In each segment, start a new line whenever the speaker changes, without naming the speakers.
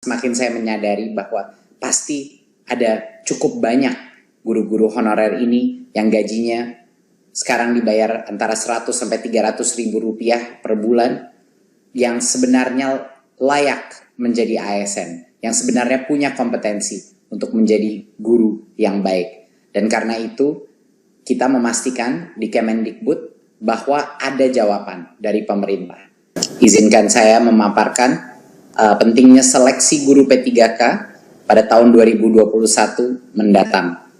semakin saya menyadari bahwa pasti ada cukup banyak guru-guru honorer ini yang gajinya sekarang dibayar antara 100 sampai 300 ribu rupiah per bulan, yang sebenarnya layak menjadi ASN, yang sebenarnya punya kompetensi untuk menjadi guru yang baik. Dan karena itu kita memastikan di Kemendikbud bahwa ada jawaban dari pemerintah. Izinkan saya memaparkan pentingnya seleksi guru P3K pada tahun 2021 mendatang.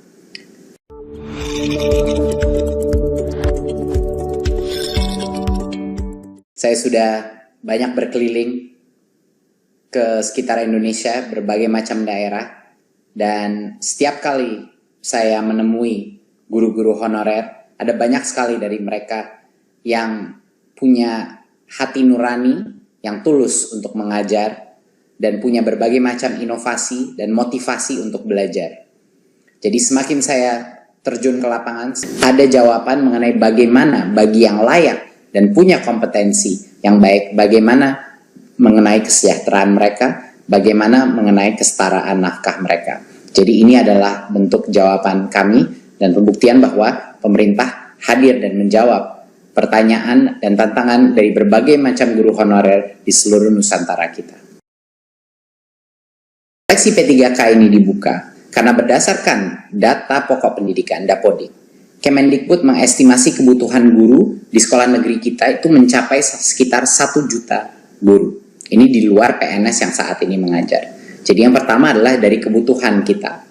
Saya sudah banyak berkeliling ke sekitar Indonesia, berbagai macam daerah, dan setiap kali saya menemui guru-guru honorer, ada banyak sekali dari mereka yang punya hati nurani, yang tulus untuk mengajar, dan punya berbagai macam inovasi dan motivasi untuk belajar. Jadi semakin saya terjun ke lapangan, ada jawaban mengenai bagaimana bagi yang layak dan punya kompetensi yang baik, bagaimana mengenai kesejahteraan mereka, bagaimana mengenai kesetaraan nafkah mereka. Jadi ini adalah bentuk jawaban kami dan pembuktian bahwa pemerintah hadir dan menjawab pertanyaan dan tantangan dari berbagai macam guru honorer di seluruh Nusantara kita. Seleksi P3K ini dibuka karena berdasarkan data pokok pendidikan Dapodik, Kemendikbud mengestimasi kebutuhan guru di sekolah negeri kita itu mencapai sekitar 1 juta guru. Ini di luar PNS yang saat ini mengajar. Jadi yang pertama adalah dari kebutuhan kita.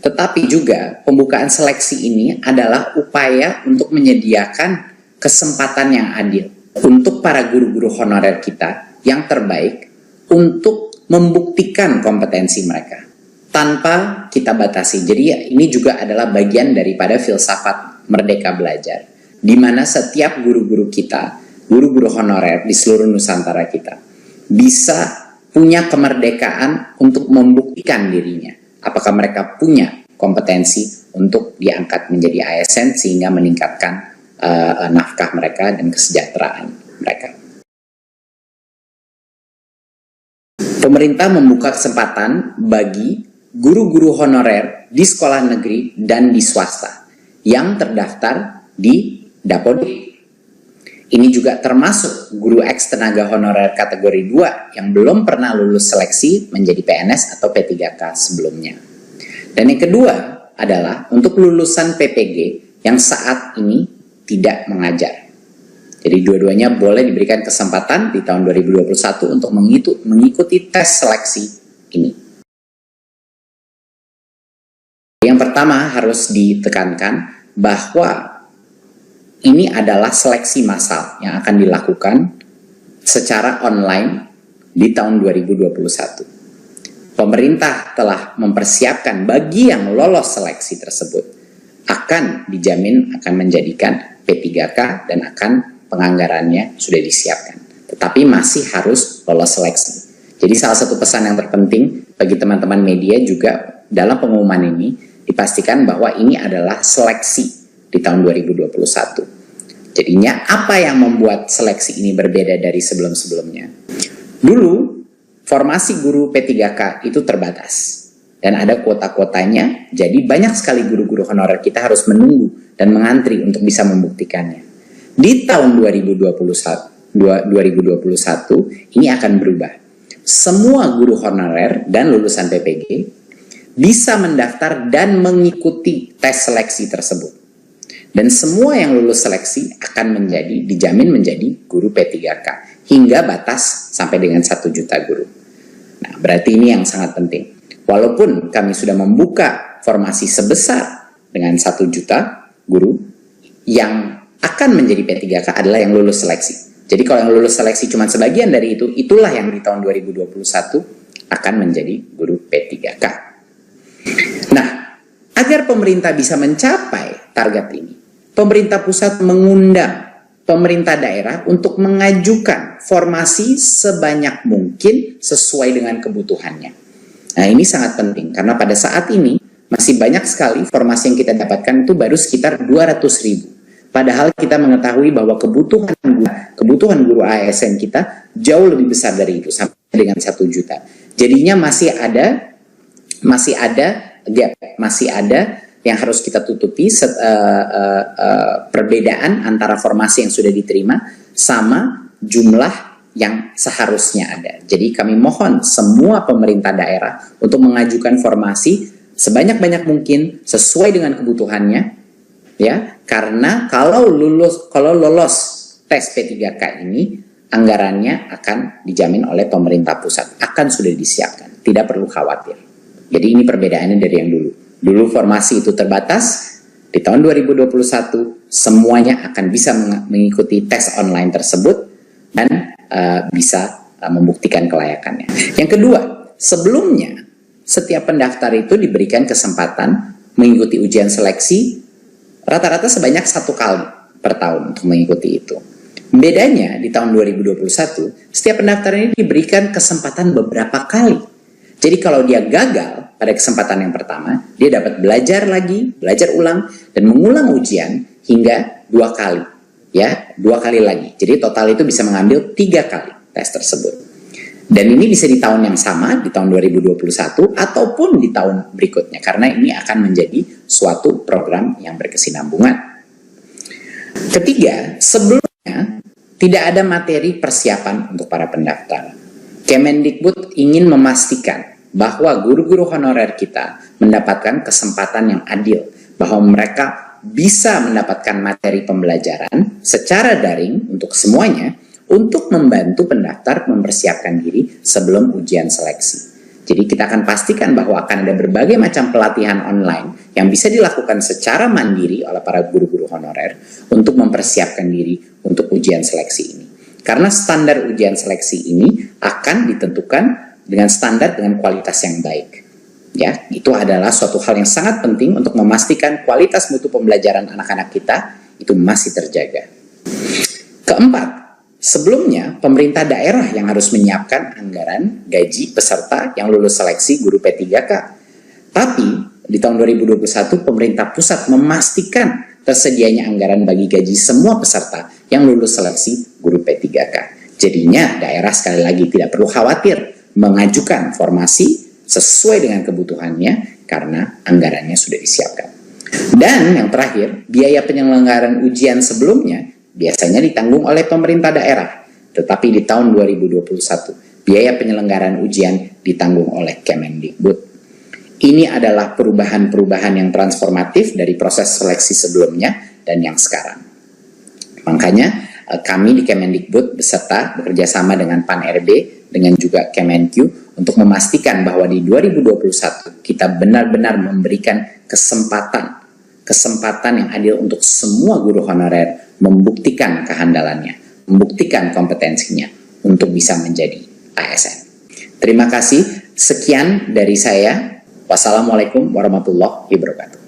Tetapi juga pembukaan seleksi ini adalah upaya untuk menyediakan kesempatan yang adil untuk para guru-guru honorer kita yang terbaik untuk membuktikan kompetensi mereka tanpa kita batasi. Jadi ini juga adalah bagian daripada filsafat Merdeka Belajar, di mana setiap guru-guru kita, guru-guru honorer di seluruh Nusantara kita, bisa punya kemerdekaan untuk membuktikan dirinya. Apakah mereka punya kompetensi untuk diangkat menjadi ASN sehingga meningkatkan nafkah mereka dan kesejahteraan mereka. Pemerintah membuka kesempatan bagi guru-guru honorer di sekolah negeri dan di swasta yang terdaftar di Dapodik. Ini juga termasuk guru eks tenaga honorer kategori 2 yang belum pernah lulus seleksi menjadi PNS atau P3K sebelumnya. Dan yang kedua adalah untuk lulusan PPG yang saat ini tidak mengajar. Jadi dua-duanya boleh diberikan kesempatan di tahun 2021 untuk mengikuti tes seleksi ini. Yang pertama harus ditekankan bahwa ini adalah seleksi massal yang akan dilakukan secara online di tahun 2021. Pemerintah telah mempersiapkan bagi yang lolos seleksi tersebut akan dijamin akan menjadikan P3K dan akan penganggarannya sudah disiapkan. Tetapi masih harus lolos seleksi. Jadi salah satu pesan yang terpenting bagi teman-teman media juga dalam pengumuman ini dipastikan bahwa ini adalah seleksi di tahun 2021. Jadinya apa yang membuat seleksi ini berbeda dari sebelum-sebelumnya? Dulu formasi guru P3K itu terbatas dan ada kuota-kuotanya, jadi banyak sekali guru-guru honorer kita harus menunggu dan mengantri untuk bisa membuktikannya. Di tahun 2021 ini akan berubah. Semua guru honorer dan lulusan PPG bisa mendaftar dan mengikuti tes seleksi tersebut. Dan semua yang lulus seleksi akan dijamin menjadi guru P3K hingga batas sampai dengan 1 juta guru. Nah, berarti ini yang sangat penting. Walaupun kami sudah membuka formasi sebesar dengan 1 juta guru, yang akan menjadi P3K adalah yang lulus seleksi. Jadi kalau yang lulus seleksi cuma sebagian dari itu, itulah yang di tahun 2021 akan menjadi guru P3K. Nah, agar pemerintah bisa mencapai target ini, pemerintah pusat mengundang pemerintah daerah untuk mengajukan formasi sebanyak mungkin sesuai dengan kebutuhannya. Nah, ini sangat penting karena pada saat ini masih banyak sekali formasi yang kita dapatkan itu baru sekitar 200.000. Padahal kita mengetahui bahwa kebutuhan guru ASN kita jauh lebih besar dari itu, sampai dengan 1 juta. Jadinya masih ada gap, masih ada yang harus kita tutupi, perbedaan antara formasi yang sudah diterima sama jumlah yang seharusnya ada. Jadi kami mohon semua pemerintah daerah untuk mengajukan formasi sebanyak-banyak mungkin sesuai dengan kebutuhannya, ya. Karena kalau lolos tes P3K ini, anggarannya akan dijamin oleh pemerintah pusat, akan sudah disiapkan, tidak perlu khawatir. Jadi ini perbedaannya dari yang dulu. Dulu formasi itu terbatas, di tahun 2021 semuanya akan bisa mengikuti tes online tersebut dan bisa membuktikan kelayakannya. Yang kedua, sebelumnya setiap pendaftar itu diberikan kesempatan mengikuti ujian seleksi rata-rata sebanyak 1 kali per tahun untuk mengikuti itu. Bedanya di tahun 2021, setiap pendaftar ini diberikan kesempatan beberapa kali. Jadi kalau dia gagal pada kesempatan yang pertama, dia dapat belajar lagi, belajar ulang, dan mengulang ujian hingga 2 kali. Ya, 2 kali lagi. Jadi total itu bisa mengambil 3 kali tes tersebut. Dan ini bisa di tahun yang sama, di tahun 2021, ataupun di tahun berikutnya. Karena ini akan menjadi suatu program yang berkesinambungan. Ketiga, sebelumnya tidak ada materi persiapan untuk para pendaftar. Kemendikbud ingin memastikan bahwa guru-guru honorer kita mendapatkan kesempatan yang adil, bahwa mereka bisa mendapatkan materi pembelajaran secara daring untuk semuanya, untuk membantu pendaftar mempersiapkan diri sebelum ujian seleksi. Jadi kita akan pastikan bahwa akan ada berbagai macam pelatihan online yang bisa dilakukan secara mandiri oleh para guru-guru honorer untuk mempersiapkan diri untuk ujian seleksi ini. Karena standar ujian seleksi ini akan ditentukan dengan standar dengan kualitas yang baik. Ya, itu adalah suatu hal yang sangat penting untuk memastikan kualitas mutu pembelajaran anak-anak kita itu masih terjaga. Keempat, sebelumnya pemerintah daerah yang harus menyiapkan anggaran gaji peserta yang lulus seleksi guru P3K. Tapi di tahun 2021 pemerintah pusat memastikan tersedianya anggaran bagi gaji semua peserta yang lulus seleksi guru P3K. Jadinya daerah sekali lagi tidak perlu khawatir mengajukan formasi sesuai dengan kebutuhannya karena anggarannya sudah disiapkan. Dan yang terakhir, biaya penyelenggaraan ujian sebelumnya biasanya ditanggung oleh pemerintah daerah. Tetapi di tahun 2021, biaya penyelenggaraan ujian ditanggung oleh Kemendikbud. Ini adalah perubahan-perubahan yang transformatif dari proses seleksi sebelumnya dan yang sekarang. Makanya kami di Kemendikbud beserta bekerjasama dengan Pan-RB dengan juga Kemenq untuk memastikan bahwa di 2021 kita benar-benar memberikan kesempatan yang adil untuk semua guru honorer membuktikan kehandalannya, membuktikan kompetensinya untuk bisa menjadi ASN. Terima kasih, sekian dari saya. Wassalamualaikum warahmatullahi wabarakatuh.